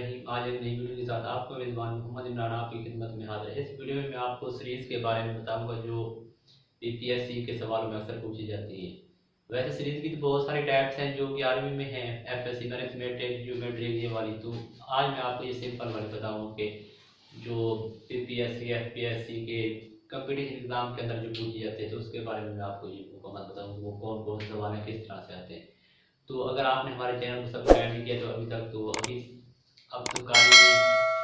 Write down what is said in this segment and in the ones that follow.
रहीम। आज एक नई वीडियो के साथ आपका मेज़बान मोहम्मद इमरान आपकी खिदमत में हाजिर है। इस वीडियो में मैं आपको सीरीज़ के बारे में बताऊंगा जो पीपीएससी के सवालों में अक्सर पूछी जाती है। वैसे सीरीज़ की तो बहुत सारी टाइप्स हैं जो कि आर्मी में हैं, एफएससी, अरिथमेटिक, ज्योमेट्री, ये वाली। तो आज मैं आपको ये सिंपल वाली बताऊँगा कि जो पीपीएससी एफपीएससी के कंपटीशन एग्जाम के अंदर जो पूछी जाती है, तो उसके बारे में मैं आपको ये मुकम्मल बताऊँगा वो कौन कौन से सवाल हैं, किस तरह से आते हैं। तो अगर आपने हमारे चैनल को सब्सक्राइब नहीं किया तो अभी तक, तो अभी अब तो कर लीजिए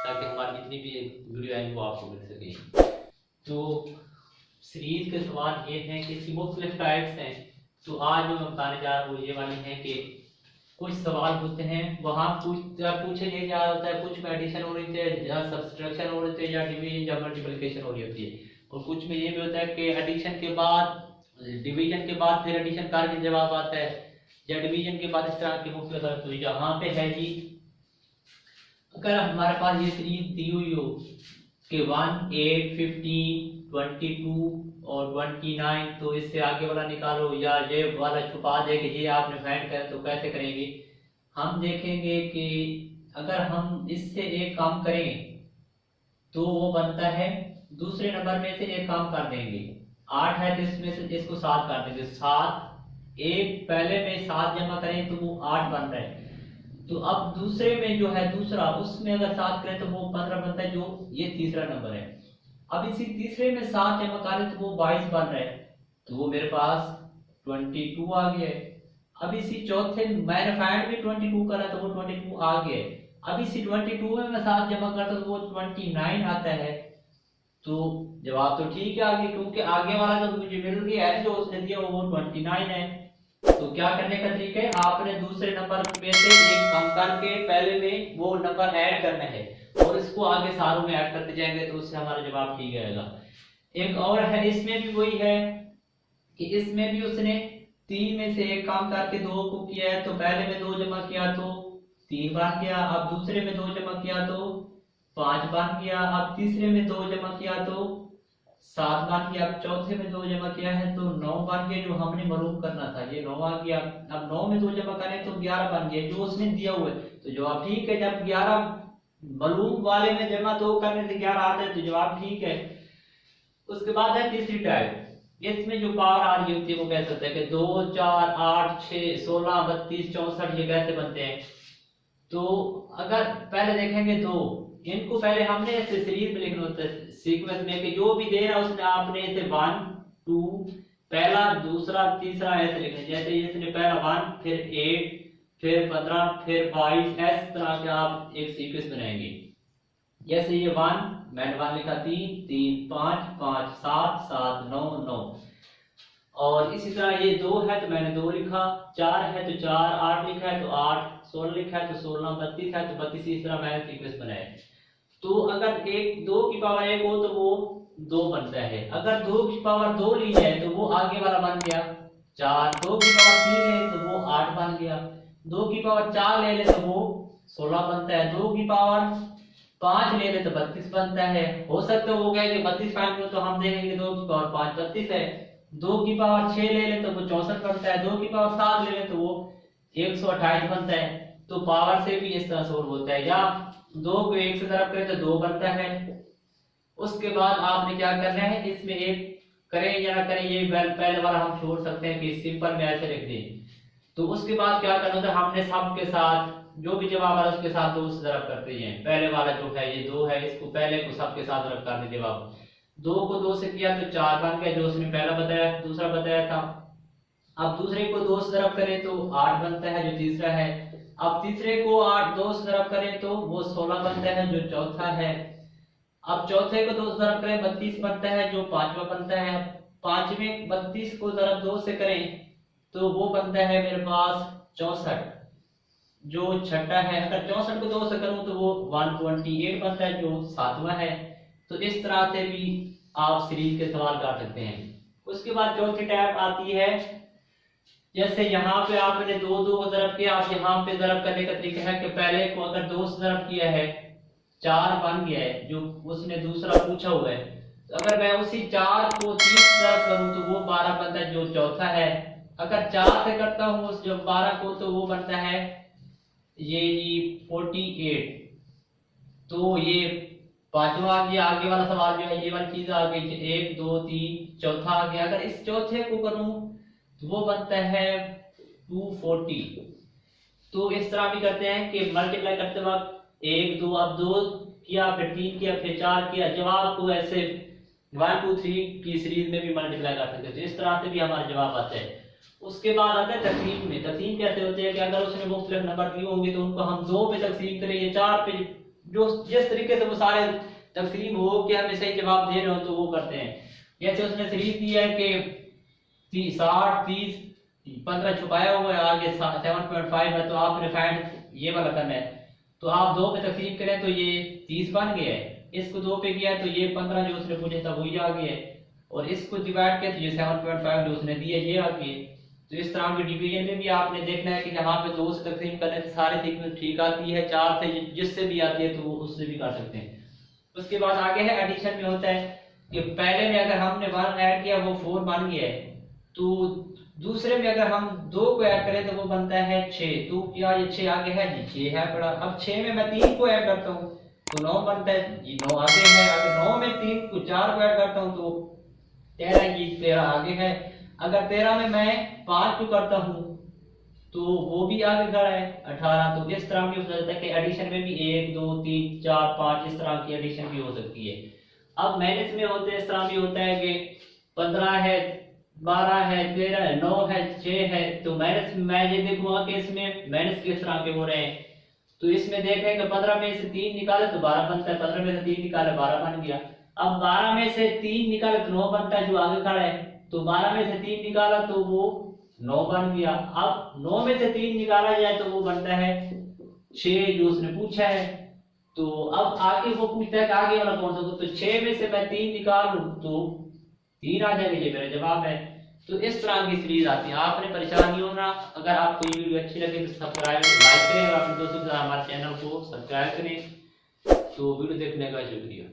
ताकि हमारी जितनी भी वीडियो आएंगी वो आपको मिल सके। तो सीरीज के सवाल ये हैं कि इसकी मुख्तलिफ टाइप्स हैं। तो आज जो मैं बताने जा रहा हूँ वो ये वाली हैं कि कुछ सवाल होते हैं वहाँ पूछे ये जा होता है, कुछ में एडिशन हो रही है या सब्सट्रैक्शन हो रही है या डिवीजन या मल्टीप्लिकेशन हो रही होती है, और कुछ में ये भी होता है कि एडिशन के बाद डिवीजन के बाद फिर एडिशन करके जवाब आता है, या डिवीजन के बाद इस तरह की मुख्तलिफ। तो यहाँ पे है जी, अगर हमारे पास ये सीरीज दी हुई हो कि 1, 8, 15, 22 और 29, तो इससे आगे वाला निकालो या ये वाला छुपा दे कि ये आपने फाइंड करें, तो कैसे करेंगे। हम देखेंगे कि अगर हम इससे एक काम करें तो वो बनता है, दूसरे नंबर में से एक काम कर देंगे। 8 है तो इसमें से इसको 7 कर देंगे। 7 एक पहले में 7 जमा करें तो वो 8 बन रहा है। तो अब दूसरे में जो है दूसरा, उसमें अगर 7 करें तो वो 15 बनता है, जो ये तीसरा नंबर है। अब इसी तीसरे में 7 जमा करें तो वो 22 बन रहा है, तो वो मेरे पास 22 आ गया है। अब इसी चौथे मैंने फाइंड भी 22 करा तो वो 22 आ गया है। अब इसी 22 में मैं 7 जमा करता तो वो 29 आता है। तो जवाब तो ठीक है आगे, क्योंकि आगे वाला जो मुझे मिल गया है जो उसने दिया वो 29 है। तो क्या करने का तरीका है, आपने दूसरे नंबर में से एक कम करके पहले में वो नंबर ऐड करना है और इसको आगे सारों में ऐड करते जाएंगे, तो उससे हमारा जवाब ठीक आएगा। एक और है, इसमें भी वही है कि इसमें भी उसने 3 में से एक काम करके 2 को किया है, तो पहले में 2 जमा किया तो 3 बन गया। अब दूसरे में 2 जमा किया तो 5 बन गया। अब तीसरे में 2 जमा किया तो 7 बन गया। अब चौथे में 2 जमा किया है तो 9 बन गया, जो हमने मालूम करना था, ये 9 आ गया। अब 9 में 2 जमा करें तो 11 बन गया, जो उसने दिया हुआ है। तो जवाब ठीक है, जब 11 मालूम वाले में जमा 2 करने से 11 आता है तो जवाब ठीक है। उसके बाद है तीसरी टाइप, इसमें जो पावर आ रही होती है वो कह सकते हैं कि 2, 4, 8, 6, 16, 32, 64 ये कैसे बनते हैं। तो अगर पहले देखेंगे तो इनको पहले हमने ऐसे सीरीज में लिखना होता है, सीक्वेंस में, कि जो भी दे रहा है उसने आपने ऐसे 1, 2 पहला दूसरा तीसरा ऐसे लिखना है। जैसे इसने पहला 1 फिर 8 फिर 15 फिर 22, इस तरह के आप एक सीक्वेंस बनाएंगे। जैसे ये 1 मैंने 1 लिखा, 3, 3, 5, 5, 7, 7, 9, 9। और इसी तरह ये 2 है तो मैंने 2 लिखा, 4 है तो 4, 8 लिखा है तो 8, 16 लिखा है तो 16, 32 है तो 32। इस तरह मैंने सीक्वेंस बनाया। तो अगर 2 की पावर 1 हो तो वो 2 बनता है। अगर 2 की पावर 2 ली जाए तो वो आगे वाला बन गया 4। 2 की पावर 3 है तो वो 8 बन गया। 2 की पावर 4 ले ले तो वो 16 बनता है। 2 की पावर 5 ले ले तो 32 बनता है। हो सकता है वो कहे कि 32 फाइंड करो, तो हम देखेंगे 2 की पावर 5 32 है। 2 की पावर 6 ले ले तो वो 64 बनता है। 2 की पावर 7 ले ले तो वो 128 बनता है। तो पावर से भी इस तरह सोल्व होता है, या 2 को 1 से ज़रब करें तो 2 बनता है। उसके बाद आपने क्या करना है, इसमें एक करें या ना करें ये पहले वाला हम छोड़ सकते हैं कि सिंपल में ऐसे लिख दें। तो उसके बाद क्या करना होता है, हमने सब के साथ जो भी जवाब आ रहा है उसके साथ 2 से ज़रब करते हैं। पहले वाला जो है ये 2 है, इसको पहले को सब के साथ ज़रब कर दें। जवाब 2 को 2 से किया तो 4 बन गया, जो उसने पहला बताया दूसरा बताया था। अब दूसरे को 2 से ज़रब करें तो 8 बनता है, जो तीसरा है। अब तीसरे को 2 से ज़रब करें तो वो 16 बनता है, जो चौथा है। अब चौथे को 2 से ज़रब करें 32 बनता है, जो पांचवा बनता है। पांचवें 32 को ज़रब 2 से करें तो वो बनता है मेरे पास 64, जो छठा है। अगर 64 को 2 से करूं तो वो 128 बनता है, जो सातवां है। तो इस तरह से भी आप सीरीज के सवाल कर सकते हैं। उसके बाद चौथी टैब आती है, जैसे यहाँ पे आपने 2, 2 को ज़रब किया। आप यहाँ पे ज़रब करने का तरीका है कि पहले को अगर 2 से ज़रब किया है 4 बन गया है, जो उसने दूसरा पूछा हुआ है। तो अगर मैं उसी 4 को 3 से ज़रब करूं तो वो 12 बनता है, जो चौथा है। अगर 4 से करता हूं उस जो 12 को तो वो बनता है ये 48। तो ये पांचवा आ गया, आगे वाला सवाल जो है ये वाली चीज आ गई, 1 2 3 चौथा आ गया। अगर इस चौथे को करूं तो वो बनता है 240। तो इस तरह भी करते हैं कि मल्टीप्लाई करते वक्त 1 2 अब 2 किया, फिर 3 किया, फिर 4 किया, जवाब को ऐसे 1 2 3 की सीरीज में भी मल्टीप्लाई कर सकते हैं। तो इस तरह से भी हमारा जवाब आता है। उसके बाद आता है तकसीम में। तकसीम कैसे होते हैं कि अगर उसने मुख्तलिफ नंबर दिए होंगे तो उनको हम 2 पे तकसीम करें या 4 पे, जो जिस तरीके से वो सारे तकसीम हो कि हमें सही जवाब दे रहे हो तो वो करते हैं। जैसे उसने सीरीज दी है कि 60 30 15 छुपाया हुआ है, आगे 7.5 है, तो आपने फाइंड ये वाला करना है। तो आप 2 पे तकसीम करें तो ये 30 बन गया है, इसको 2 पे किया तो ये 15 जो उसने पूछा था वही आ गया है, और इसको डिवाइड किया तो ये 7.5 जो उसने दिया ये आ गया। तो इस तरह के डिवीजन में भी आपने देखना है कि जहाँ पे 2 से तकसीम करने से सारे सीक्वेंस ठीक आती है, 4 से जिससे भी आती है तो उससे भी कर सकते हैं। उसके बाद आगे है एडिशन में होता है कि पहले में अगर हमने 1 ऐड किया वो 4 बन गया है, तो दूसरे में अगर हम 2 को ऐड करें तो वो बनता है 6। तो क्या ये 6 आगे है जी, 6 है पड़ा। अब 6 में मैं 3 को ऐड करता हूँ तो 9 बनता है जी, 9 आगे है। अगर 9 में 3 को 4 को ऐड करता हूँ तो 13 जी, 13 आगे है। अगर 13 में मैं 5 को करता हूँ तो वो भी आगे खड़ा है 18। तो इस तरह भी हो सकता है कि एडिशन में भी 1 2 3 4 5 इस तरह की एडिशन भी हो सकती है। अब माइनस में होते हैं, इस तरह भी होता है कि 15 है, 12 है, 13 है, 9 है, 6 है। तो माइनस मैं ये देखूंगा कि इसमें माइनस किस तरह के हो रहे हैं। तो इसमें देखें कि 15 में से 3 निकाले तो 12 बनता है, 15 में से 3 निकाले 12 बन गया। अब 12 में से 3 निकाले तो 9 बनता है जो आगे खड़ा है, तो 12 में से 3 निकाला तो वो 9 बन गया। अब 9 में से 3 निकाला जाए तो वो बनता है 6 जो उसने पूछा है। तो अब आगे वो पूछता है कि आगे वाला कौन सा, तो 6 में से मैं 3 निकालूं तो 3 आ जाएगा, ये मेरा जवाब है। तो इस तरह की सीरीज आती है। आपने परेशान नहीं होना। अगर आपको ये वीडियो अच्छी लगे तो सब्सक्राइब लाइक करें और अपने दोस्तों के साथ हमारे चैनल को सब्सक्राइब करें। तो वीडियो देखने का शुक्रिया।